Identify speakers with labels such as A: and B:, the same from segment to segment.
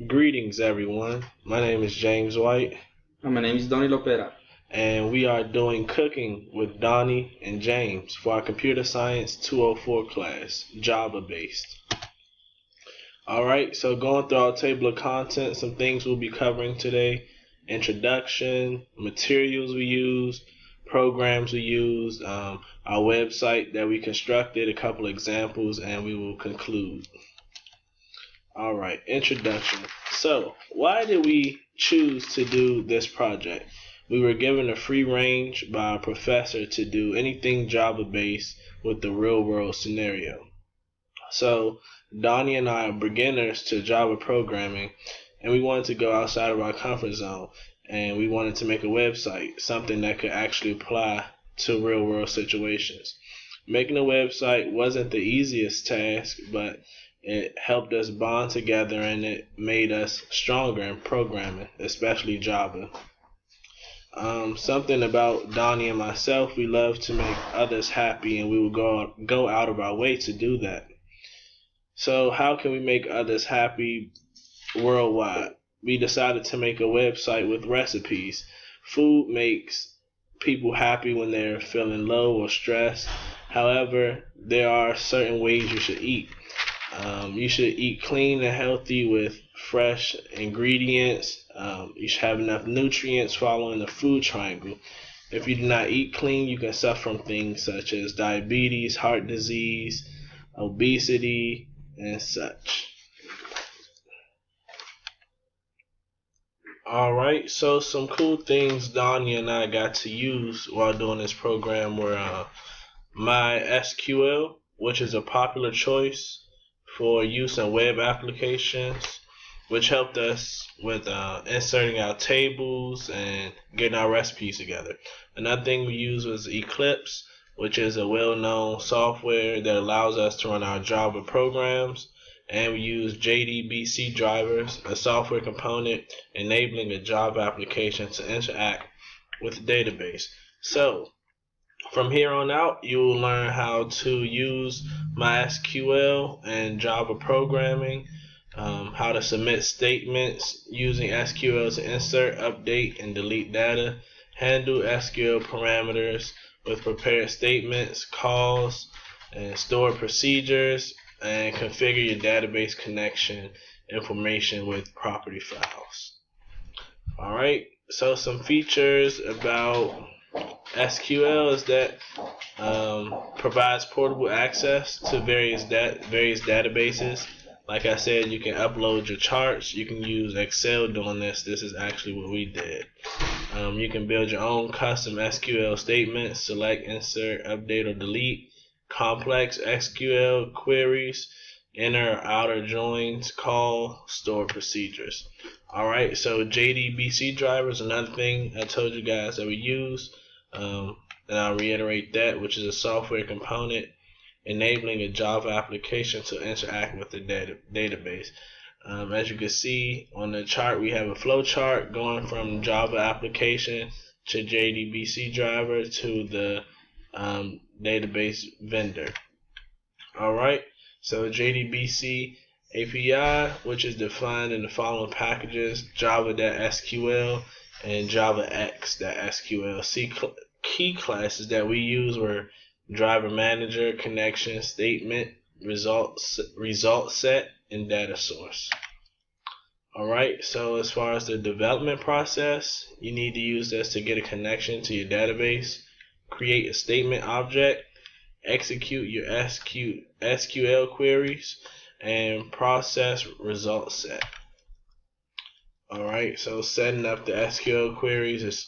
A: Greetings, everyone. My name is James White,
B: And my name is Donny Lopera.
A: and we are doing cooking with Donny and James for our Computer Science 204 class, Java based. Alright, so going through our table of contents, some things we'll be covering today: introduction, materials we used, programs we used, our website that we constructed, a couple examples, and we will conclude. Alright, introduction. So, why did we choose to do this project? We were given a free range by our professor to do anything Java based with the real world scenario. So, Donnie and I are beginners to Java programming, and we wanted to go outside of our comfort zone, and we wanted to make a website, something that could actually apply to real world situations. Making a website wasn't the easiest task, but it helped us bond together, and it made us stronger in programming, especially Java. Something about Donnie and myself, we love to make others happy, and we will go out of our way to do that. So how can we make others happy worldwide? We decided to make a website with recipes. Food makes people happy when they're feeling low or stressed. However, there are certain ways you should eat. You should eat clean and healthy with fresh ingredients. You should have enough nutrients following the food triangle. If you do not eat clean, you can suffer from things such as diabetes, heart disease, obesity, and such. Alright, so some cool things Donnie and I got to use while doing this program were MySQL, which is a popular choice for use in web applications, which helped us with inserting our tables and getting our recipes together. Another thing we used was Eclipse, which is a well-known software that allows us to run our Java programs. And we use JDBC drivers, a software component enabling a Java application to interact with the database. So, from here on out, you will learn how to use MySQL and Java programming, how to submit statements using SQL to insert, update, and delete data, handle SQL parameters with prepared statements, calls, and stored procedures, and configure your database connection information with property files. Alright, so some features about SQL is that provides portable access to various databases. Like I said, you can upload your charts. You can use Excel doing this. This is actually what we did. You can build your own custom SQL statements, select, insert, update, or delete complex SQL queries, inner or outer joins, call, store procedures. Alright, so JDBC driver is another thing I told you guys that we use. And I'll reiterate that, which is a software component enabling a Java application to interact with the database. As you can see on the chart, we have a flow chart going from Java application to JDBC driver to the database vendor. Alright, so JDBC API, which is defined in the following packages: java.sql and javax.sql. Key classes that we use were driver manager, connection, statement, result set, and data source. Alright, so as far as the development process, you need to use this to get a connection to your database, create a statement object, execute your SQL queries, and process result set. Alright, so setting up the SQL queries is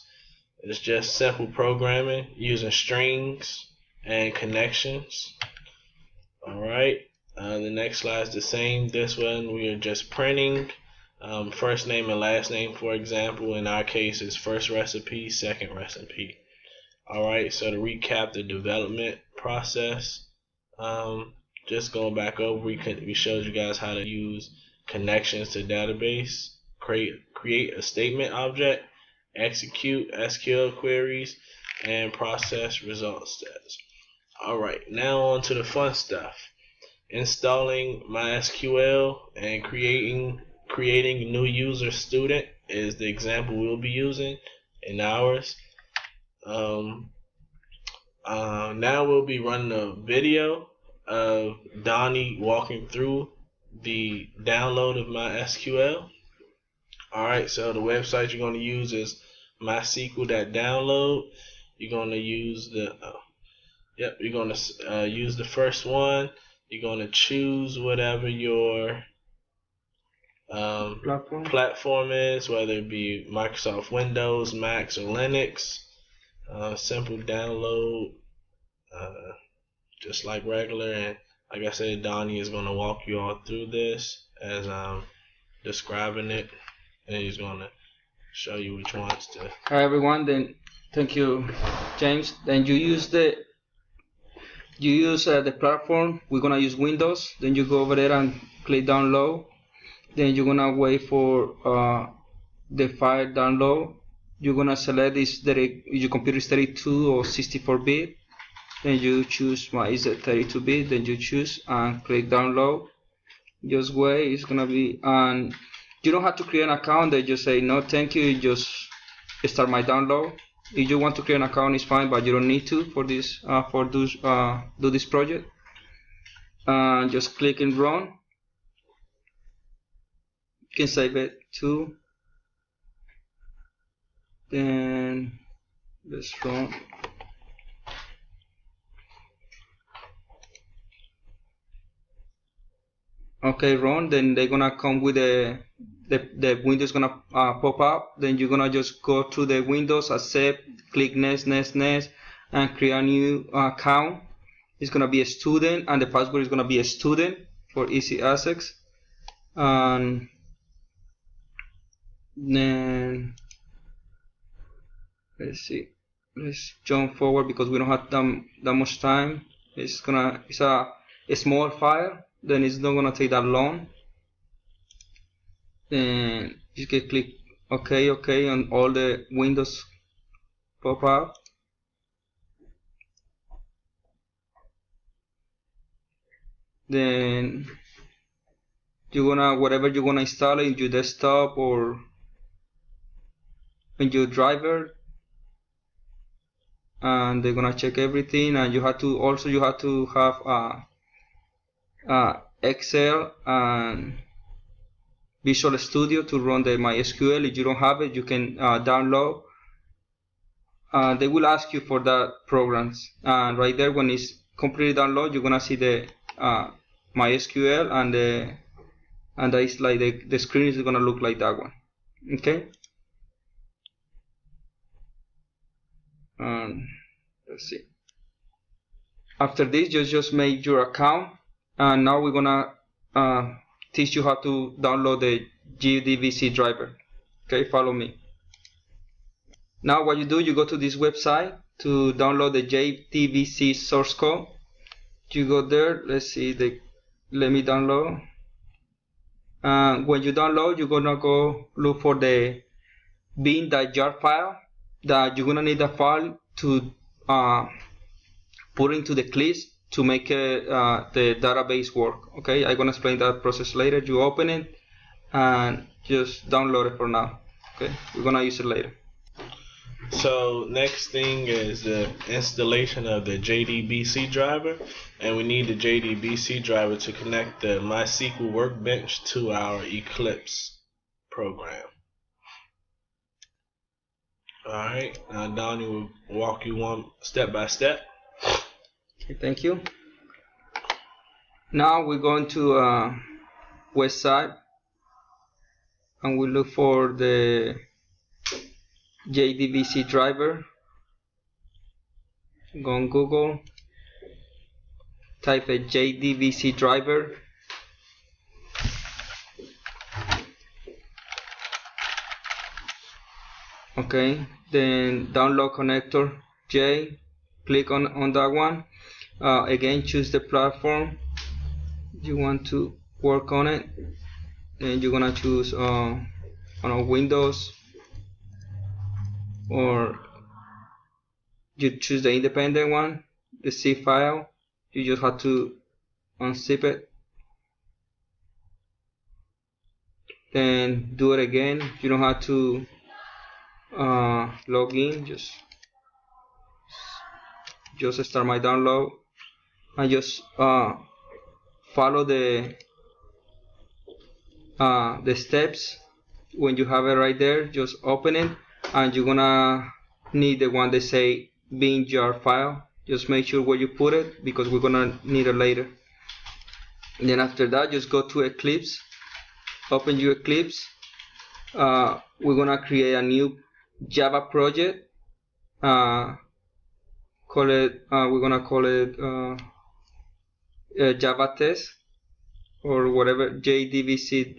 A: just simple programming using strings and connections. Alright, the next slide is the same. This one we are just printing first name and last name, for example. In our case, is first recipe, second recipe. Alright, so to recap the development process, just going back over, we showed you guys how to use connections to database, create a statement object, execute SQL queries, and process result sets. Alright, now on to the fun stuff. Installing MySQL and creating creating new user student is the example we'll be using in ours. Now we'll be running a video of Donny walking through the download of MySQL. Alright, so the website you're going to use is mysql.download. You're going to use the use the first one. You're going to choose whatever your platform is, whether it be Microsoft Windows, Macs, or Linux. Simple download, just like regular. And like I said, Donny is going to walk you all through this as I'm describing it, and he's going to show you which ones to.
B: Hi everyone. Then thank you, James. Then you use the platform. We're gonna use Windows. Then you go over there and click download. Then you're gonna wait for the file download. You're gonna select your computer is 32 or 64-bit. Then you choose is it 32-bit. Then you choose and click download. Just wait. It's gonna be, and you don't have to create an account. They just say no, thank you. You just start my download. If you want to create an account, it's fine, but you don't need to for this do this project. Just click and run. You can save it too. Then let's run. Okay, run. Then they're gonna come with the Windows gonna pop up. Then you're gonna just go to the Windows, accept, click next, and create a new account. It's gonna be a student, and the password is gonna be a student for easy access. And then let's see. Let's jump forward because we don't have that much time. It's a small file. Then it's not gonna take that long. Then you can click OK on all the windows pop up. Then whatever you're gonna install in your desktop or in your driver, and they're gonna check everything. And you have to have Excel and Visual Studio to run the MySQL. If you don't have it, you can download. They will ask you for that programs, and right there when it's completely downloaded, you're gonna see the MySQL, and it's like the screen is gonna look like that one. Okay. Let's see. After this, you just make your account, and now we're gonna teach you how to download the JDBC driver. Okay, follow me. Now what you do, you go to this website to download the JDBC source code. You go there, let's see, let me download. When you download, you're gonna go look for the bin.jar file. That you're gonna need a file to put into the clips to make the database work. Okay, I'm gonna explain that process later. You open it and just download it for now. Okay, we're gonna use it later.
A: So next thing is the installation of the JDBC driver, and we need the JDBC driver to connect the MySQL workbench to our Eclipse program. Alright, now Donny will walk you one step by step.
B: Okay, thank you. Now we're going to website, and we look for the JDBC driver. Go on Google, type a JDBC driver. Okay, then download connector J, click on that one. Again, choose the platform you want to work on it, and you're gonna choose Windows, or you choose the independent one, the C file. You just have to unzip it. then do it again. You don't have to log in, just start my download and just follow the steps. When you have it right there, just open it, and you're gonna need the one that say bin jar file. Just make sure where you put it, because we're gonna need it later. And then after that, just go to Eclipse, open your Eclipse. We're gonna create a new Java project. We're gonna call it Java test, or whatever, JDBC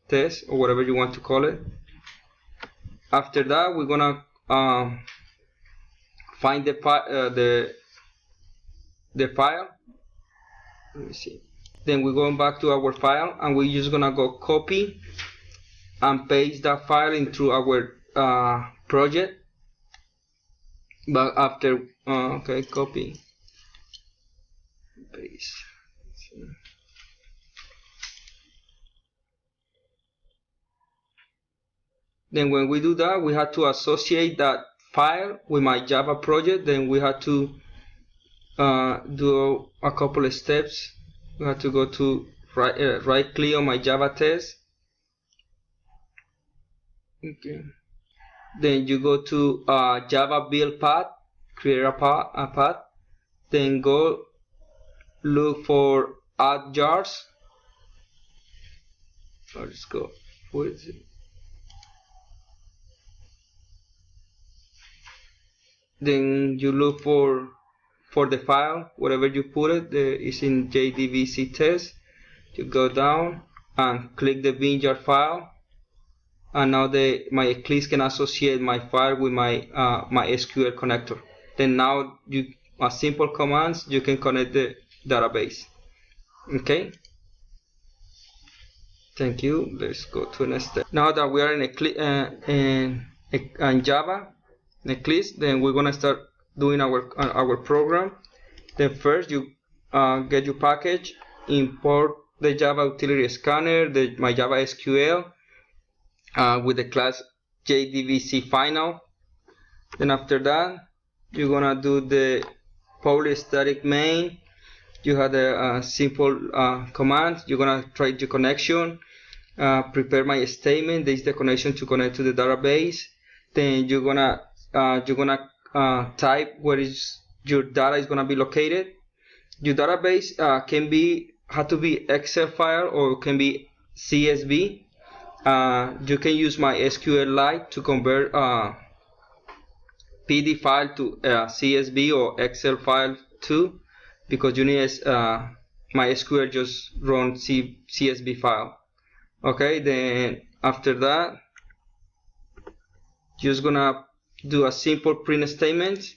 B: test, or whatever you want to call it. After that, we're gonna find the file. Let me see. Then we're going back to our file, and we're just gonna go copy and paste that file into our project. But after okay, copy, paste. Then when we do that, we have to associate that file with my Java project. Then we have to do a couple of steps. We have to go to right click on my Java test. Okay. Then you go to Java build path, create a path. Then go look for add jars. Let's go. Where is it? Then you look for the file, wherever you put it. It's in JDBC test. You go down and click the bin jar file, and now my Eclipse can associate my file with my SQL connector. Then now simple commands, you can connect the database. Okay. Thank you. Let's go to the next step. Now that we are in Java, Eclipse, then we're gonna start doing our program. Then first you get your package, import the Java utility scanner, my Java SQL with the class JDBC final. Then after that, you're gonna do the public static main. You have the simple command. You're gonna try the connection, prepare my statement. This is the connection to connect to the database. Then you're gonna type where is your data is gonna be located. Your database have to be Excel file or can be CSV. You can use my SQLite to convert PD file to CSV or Excel file too, because you need my SQL just run CSV file. Okay, then after that, just gonna do a simple print statement,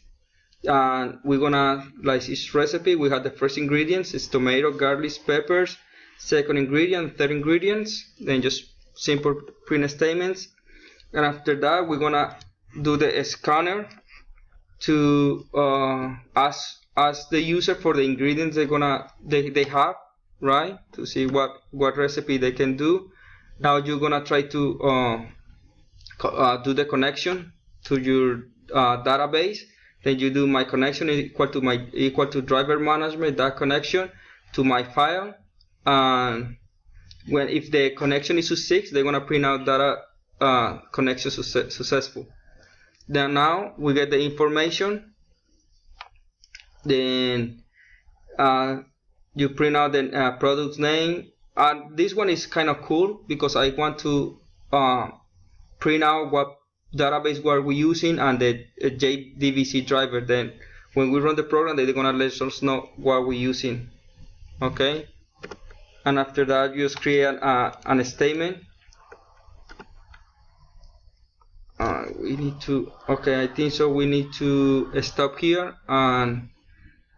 B: and we're gonna, like this recipe, we have the first ingredients, it's tomato, garlic, peppers, second ingredient, third ingredients, then just simple print statements. And after that, we're gonna do the scanner to ask the user for the ingredients they have, right, to see what recipe they can do. Now you're gonna try to do the connection to your database. Then you do my connection equal to driver management, that connection to my file, and if the connection is to 6, they're gonna print out data connection successful. Then now we get the information. Then you print out the product's name. This one is kind of cool because I want to print out what database were we using and the JDBC driver. Then when we run the program, they're gonna let us know what we're using. Okay. And after that, you just create a statement. We need to, okay, I think so. We need to stop here and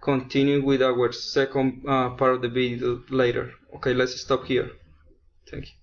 B: continue with our second part of the video later. Okay, let's stop here. Thank you.